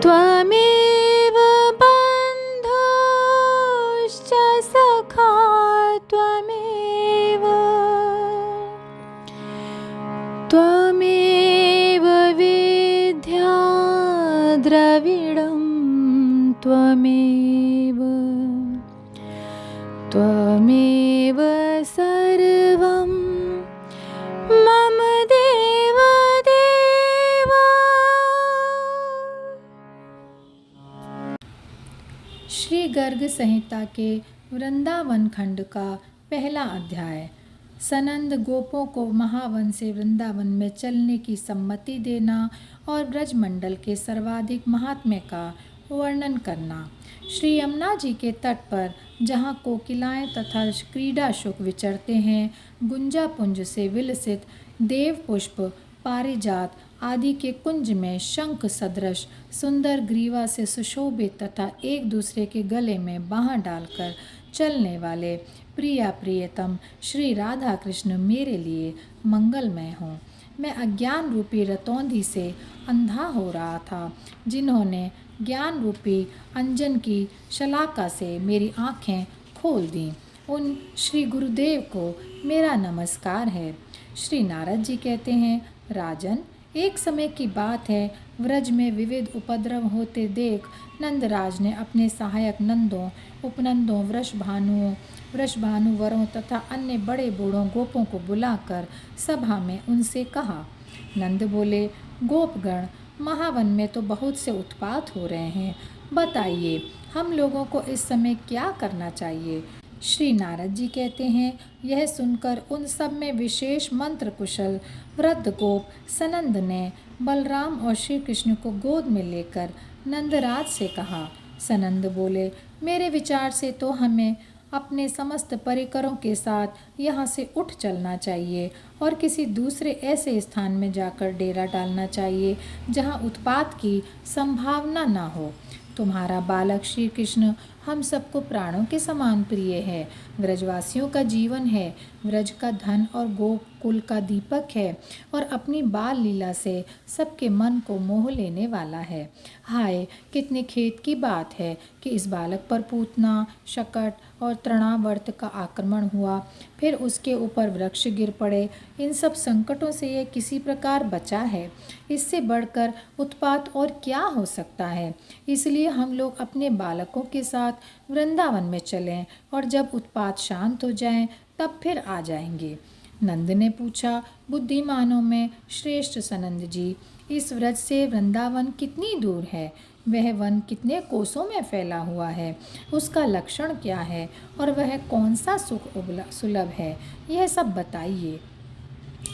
त्वमेव बन्धुश्च सखा त्वमेव त्वमेव विद्या द्रविडं त्वमेव त्वमेव सर्वं मम देव देव। श्री गर्ग संहिता के वृंदावन खंड का पहला अध्याय। सनंद गोपों को महावन से वृंदावन में चलने की सम्मति देना और ब्रजमंडल के सर्वाधिक महात्म्य का वर्णन करना। श्री यमुना जी के तट पर जहाँ कोकिलाएं तथा क्रीड़ा शुक विचरते हैं, गुंजा पुंज से विलसित देव पुष्प पारिजात आदि के कुंज में शंख सदृश सुंदर ग्रीवा से सुशोभित तथा एक दूसरे के गले में बाँह डालकर चलने वाले प्रिया प्रियतम श्री राधा कृष्ण मेरे लिए मंगलमय हों। मैं अज्ञान रूपी रतौंधी से अंधा हो रहा था, जिन्होंने ज्ञान रूपी अंजन की शलाका से मेरी आँखें खोल दी। उन श्री गुरुदेव को मेरा नमस्कार है। श्री नारद जी कहते हैं, राजन, एक समय की बात है, व्रज में विविध उपद्रव होते देख नंदराज ने अपने सहायक नंदों, उपनंदों, वृषभानुवरों तथा अन्य बड़े बूढ़ों गोपों को बुलाकर सभा में उनसे कहा। नंद बोले, गोपगण, महावन में तो बहुत से उत्पात हो रहे हैं, बताइए हम लोगों को इस समय क्या करना चाहिए। श्री नारद जी कहते हैं, यह सुनकर उन सब में विशेष मंत्र कुशल वृद्ध गोप सनंद ने बलराम और श्री कृष्ण को गोद में लेकर नंदराज से कहा। सनंद बोले, मेरे विचार से तो हमें अपने समस्त परिकरों के साथ यहाँ से उठ चलना चाहिए और किसी दूसरे ऐसे स्थान में जाकर डेरा डालना चाहिए जहाँ उत्पात की संभावना न हो। तुम्हारा बालक श्री कृष्ण हम सबको प्राणों के समान प्रिय है, व्रजवासियों का जीवन है, व्रज का धन और गोकुल का दीपक है और अपनी बाल लीला से सबके मन को मोह लेने वाला है। हाय, कितने खेद की बात है कि इस बालक पर पूतना, शकट और तृणावर्त का आक्रमण हुआ, फिर उसके ऊपर वृक्ष गिर पड़े। इन सब संकटों से यह किसी प्रकार बचा है। इससे बढ़कर उत्पात और क्या हो सकता है। इसलिए हम लोग अपने बालकों के साथ वृंदावन में चलें और जब उत्पात शांत हो जाएं तब फिर आ जाएंगे। नंद ने पूछा, बुद्धिमानों में श्रेष्ठ सनंद जी, इस व्रज से वृंदावन कितनी दूर है? वह वन कितने कोसों में फैला हुआ है? उसका लक्षण क्या है और वह कौन सा सुख सुलभ है? यह सब बताइए।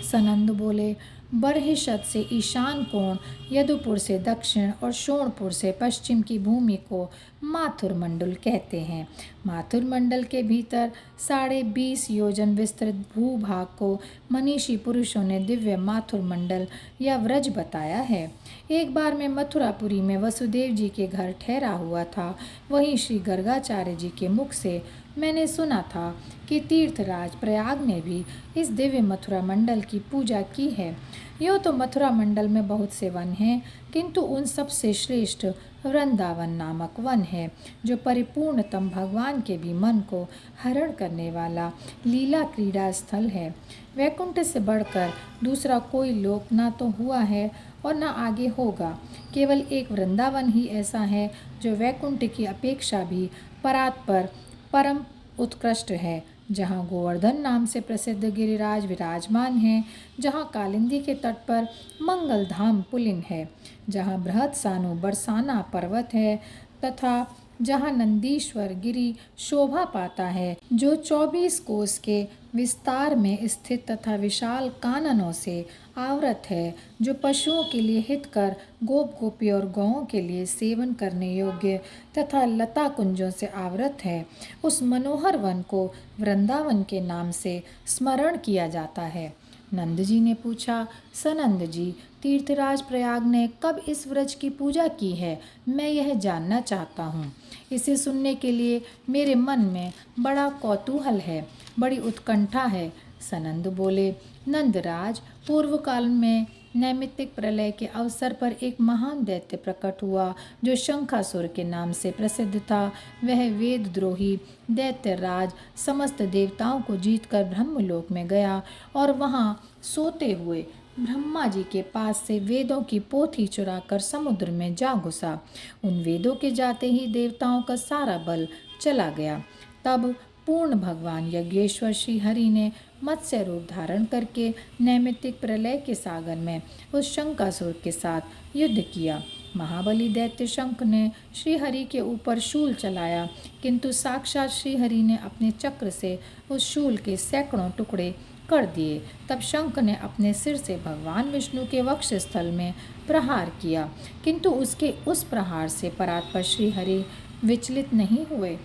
सनंद बोले, बरहिशत से ईशान कोण, यदुपुर से दक्षिण और शोणपुर से पश्चिम की भूमि को माथुर मंडल कहते हैं। माथुर मंडल के भीतर 20.5 योजन विस्तृत भूभाग को मनीषी पुरुषों ने दिव्य माथुर मंडल या व्रज बताया है। एक बार मैं मथुरापुरी में वसुदेव जी के घर ठहरा हुआ था। वहीं श्री गर्गाचार्य जी के मुख से मैंने सुना था कि तीर्थराज प्रयाग ने भी इस दिव्य मथुरा मंडल की पूजा की है। यूँ तो मथुरा मंडल में बहुत से वन हैं, किंतु उन सबसे श्रेष्ठ वृंदावन नामक वन है, जो परिपूर्णतम भगवान के भी मन को हरण करने वाला लीला क्रीड़ा स्थल है। वैकुंठ से बढ़कर दूसरा कोई लोक ना तो हुआ है और न आगे होगा। केवल एक वृंदावन ही ऐसा है जो वैकुंठ की अपेक्षा भी परात्पर परम उत्कृष्ट है, जहाँ गोवर्धन नाम से प्रसिद्ध गिरिराज विराजमान हैं, जहाँ कालिंदी के तट पर मंगल धाम पुलिन है, जहाँ बृहद सानु बरसाना पर्वत है तथा जहाँ नंदीश्वर गिरी शोभा पाता है, जो 24 कोस के विस्तार में स्थित तथा विशाल काननों से आवृत है, जो पशुओं के लिए हितकर, गोप गोपी और गौओं के लिए सेवन करने योग्य तथा लता कुंजों से आवृत है। उस मनोहर वन को वृंदावन के नाम से स्मरण किया जाता है। नंद जी ने पूछा, सनंद जी, तीर्थराज प्रयाग ने कब इस व्रज की पूजा की है? मैं यह जानना चाहता हूँ। इसे सुनने के लिए मेरे मन में बड़ा कौतूहल है, बड़ी उत्कंठा है। सनंद बोले, नंदराज, पूर्व काल में नैमित्तिक प्रलय के अवसर पर एक महान दैत्य प्रकट हुआ जो शंखासुर के नाम से प्रसिद्ध था। वह वेदद्रोही दैत्य राज समस्त देवताओं को जीतकर ब्रह्मलोक में गया और वहां सोते हुए ब्रह्मा जी के पास से वेदों की पोथी चुराकर समुद्र में जा घुसा। उन वेदों के जाते ही देवताओं का सारा बल चला गया। तब पूर्ण भगवान यज्ञेश्वर श्री हरि ने मत्स्य रूप धारण करके नैमित्तिक प्रलय के सागर में उस शंकासुर के साथ युद्ध किया। महाबली दैत्य शंख ने श्रीहरि के ऊपर शूल चलाया, किंतु साक्षात श्रीहरि ने अपने चक्र से उस शूल के सैकड़ों टुकड़े कर दिए। तब शंख ने अपने सिर से भगवान विष्णु के वक्षस्थल में प्रहार किया, किंतु उसके उस प्रहार से परात्पर श्रीहरि विचलित नहीं हुए।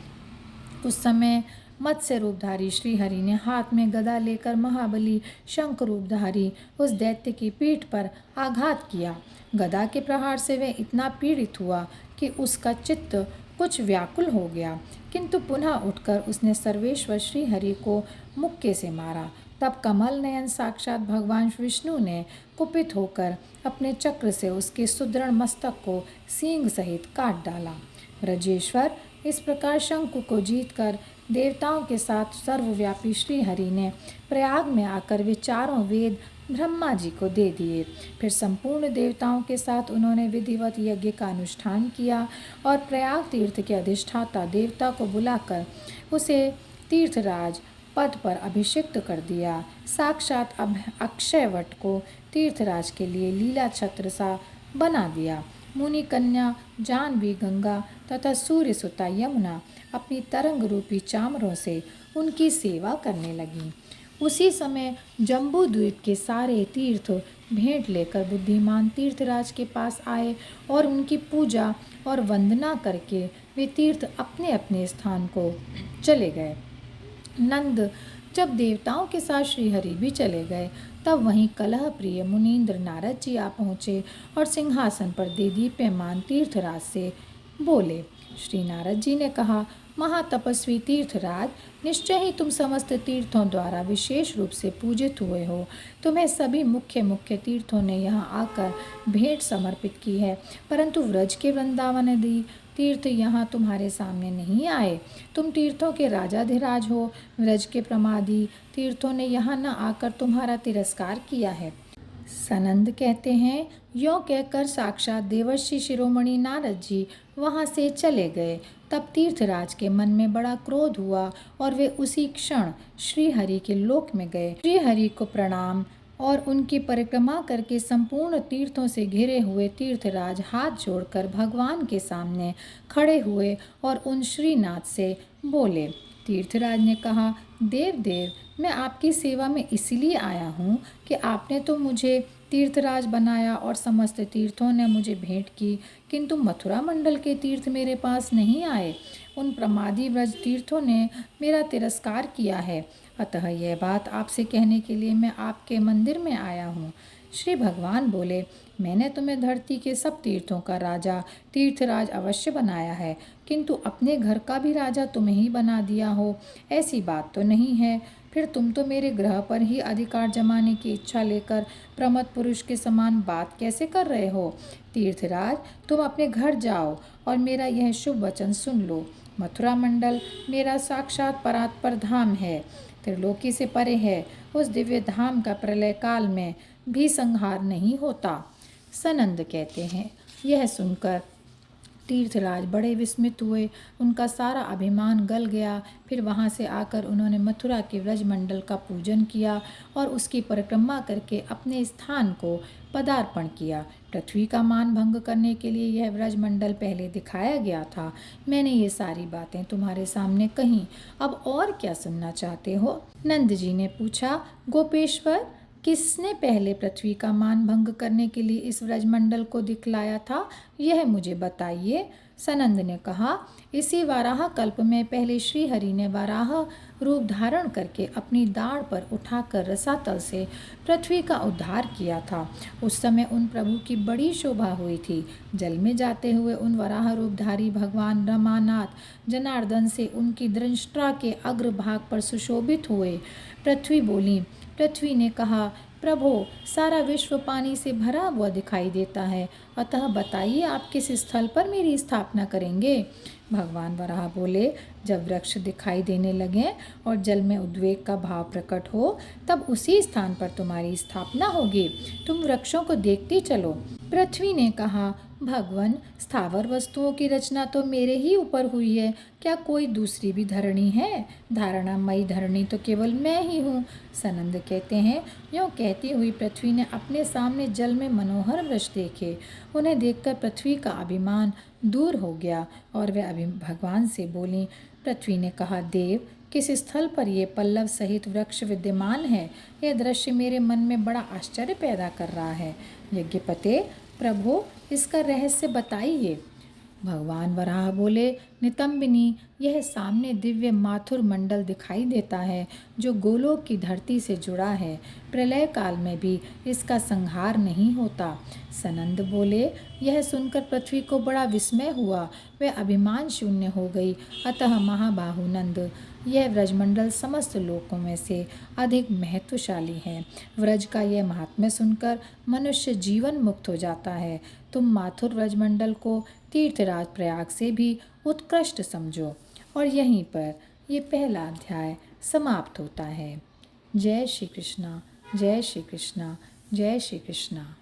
उस समय मत्स्य रूपधारी श्रीहरि ने हाथ में गदा लेकर महाबली शंख रूपधारी उस दैत्य की पीठ पर आघात किया। गदा के प्रहार से वह इतना पीड़ित हुआ कि उसका चित्त कुछ व्याकुल हो गया, किंतु पुनः उठकर उसने सर्वेश्वर श्रीहरि को मुक्के से मारा। तब कमल नयन साक्षात भगवान विष्णु ने कुपित होकर अपने चक्र से उसके सुदृढ़ मस्तक को सींग सहित काट डाला। ब्रजेश्वर, इस प्रकार शंकु को जीतकर देवताओं के साथ सर्वव्यापी श्रीहरि ने प्रयाग में आकर वे चारों वेद ब्रह्मा जी को दे दिए। फिर संपूर्ण देवताओं के साथ उन्होंने विधिवत यज्ञ का अनुष्ठान किया और प्रयाग तीर्थ के अधिष्ठाता देवता को बुलाकर उसे तीर्थराज पद पर अभिषिक्त कर दिया। साक्षात अक्षयवट को तीर्थराज के लिए लीला छत्र सा बना दिया। मुनि कन्या जानवी गंगा तथा सूर्य सुता यमुना अपनी तरंग रूपी चामरों से उनकी सेवा करने लगी। उसी समय जम्बू द्वीप के सारे तीर्थ भेंट लेकर बुद्धिमान तीर्थराज के पास आए और उनकी पूजा और वंदना करके वे तीर्थ अपने अपने स्थान को चले गए। नंद जब देवताओं के साथ श्रीहरि भी चले गए, तब वहीं कलह प्रिय मुनीन्द्र नारद जी आ पहुँचे और सिंहासन पर देदीप्यमान तीर्थराज से बोले। श्री नारद जी ने कहा, महातपस्वी तीर्थराज, निश्चय ही तुम समस्त तीर्थों द्वारा विशेष रूप से पूजित हुए हो। तुम्हें सभी मुख्य मुख्य तीर्थों ने यहाँ आकर भेंट समर्पित की है, परंतु व्रज के वृंदावन आदि तीर्थ यहाँ तुम्हारे सामने नहीं आए। तुम तीर्थों के राजाधिराज हो, व्रज के प्रमादी तीर्थों ने यहाँ न आकर तुम्हारा तिरस्कार किया है। सनंद कहते हैं, यों कहकर साक्षात देवर्षि शिरोमणि नारद जी वहाँ से चले गए। तब तीर्थराज के मन में बड़ा क्रोध हुआ और वे उसी क्षण श्रीहरि के लोक में गए। श्रीहरि को प्रणाम और उनकी परिक्रमा करके संपूर्ण तीर्थों से घिरे हुए तीर्थराज हाथ जोड़कर भगवान के सामने खड़े हुए और उन श्रीनाथ से बोले। तीर्थराज ने कहा, देव देव, मैं आपकी सेवा में इसलिए आया हूँ कि आपने तो मुझे तीर्थराज बनाया और समस्त तीर्थों ने मुझे भेंट की, किंतु मथुरा मंडल के तीर्थ मेरे पास नहीं आए। उन प्रमादी व्रज तीर्थों ने मेरा तिरस्कार किया है। अतः यह बात आपसे कहने के लिए मैं आपके मंदिर में आया हूँ। श्री भगवान बोले, मैंने तुम्हें धरती के सब तीर्थों का राजा तीर्थराज अवश्य बनाया है, किंतु अपने घर का भी राजा तुम्हें ही बना दिया हो, ऐसी बात तो नहीं है। फिर तुम तो मेरे ग्रह पर ही अधिकार जमाने की इच्छा लेकर प्रमद पुरुष के समान बात कैसे कर रहे हो। तीर्थराज, तुम अपने घर जाओ और मेरा यह शुभ वचन सुन लो। मथुरा मंडल मेरा साक्षात परात्पर धाम है, त्रिलोकी से परे है। उस दिव्य धाम का प्रलय काल में भी संहार नहीं होता। सनंद कहते हैं, यह सुनकर तीर्थराज बड़े विस्मित हुए, उनका सारा अभिमान गल गया। फिर वहाँ से आकर उन्होंने मथुरा के व्रजमंडल का पूजन किया और उसकी परिक्रमा करके अपने स्थान को पदार्पण किया। पृथ्वी का मान भंग करने के लिए यह व्रजमंडल पहले दिखाया गया था। मैंने ये सारी बातें तुम्हारे सामने कहीं, अब और क्या सुनना चाहते हो? नंद जी ने पूछा, गोपेश्वर, किसने पहले पृथ्वी का मान भंग करने के लिए इस व्रजमंडल को दिखलाया था, यह मुझे बताइए। सनंद ने कहा, इसी वाराह कल्प में पहले श्रीहरि ने वाराह रूप धारण करके अपनी दाढ़ पर उठाकर रसातल से पृथ्वी का उद्धार किया था। उस समय उन प्रभु की बड़ी शोभा हुई थी। जल में जाते हुए उन वराह रूपधारी भगवान रमानाथ जनार्दन से उनकी दंष्ट्रा के अग्रभाग पर सुशोभित हुए। पृथ्वी बोली। पृथ्वी ने कहा, प्रभो, सारा विश्व पानी से भरा हुआ दिखाई देता है, अतः बताइए आप किस स्थल पर मेरी स्थापना करेंगे। भगवान वराह बोले, जब वृक्ष दिखाई देने लगे और जल में उद्वेग का भाव प्रकट हो, तब उसी स्थान पर तुम्हारी स्थापना होगी। तुम वृक्षों को देखती चलो। पृथ्वी ने कहा, भगवान, स्थावर वस्तुओं की रचना तो मेरे ही ऊपर हुई है, क्या कोई दूसरी भी धरणी है? धारणामयी धरणी तो केवल मैं ही हूँ। सनंद कहते हैं, यूँ कहती हुई पृथ्वी ने अपने सामने जल में मनोहर वृक्ष देखे। उन्हें देखकर पृथ्वी का अभिमान दूर हो गया और वे भगवान से बोली। पृथ्वी ने कहा, देव, किस स्थल पर ये पल्लव सहित वृक्ष विद्यमान है? यह दृश्य मेरे मन में बड़ा आश्चर्य पैदा कर रहा है। यज्ञपते, प्रभु, इसका रहस्य बताइए। भगवान वराह बोले, नितंबिनी, यह सामने दिव्य माथुर मंडल दिखाई देता है जो गोलोक की धरती से जुड़ा है। प्रलय काल में भी इसका संहार नहीं होता। सनंद बोले, यह सुनकर पृथ्वी को बड़ा विस्मय हुआ। वह अभिमान शून्य हो गई। अतः महाबाहु नंद, यह व्रजमंडल समस्त लोकों में से अधिक महत्वशाली है। व्रज का यह महात्म्य सुनकर मनुष्य जीवन मुक्त हो जाता है। तुम माथुर व्रजमंडल को तीर्थराज प्रयाग से भी उत्कृष्ट समझो। और यहीं पर ये पहला अध्याय समाप्त होता है। जय श्री कृष्णा, जय श्री कृष्णा, जय श्री कृष्णा।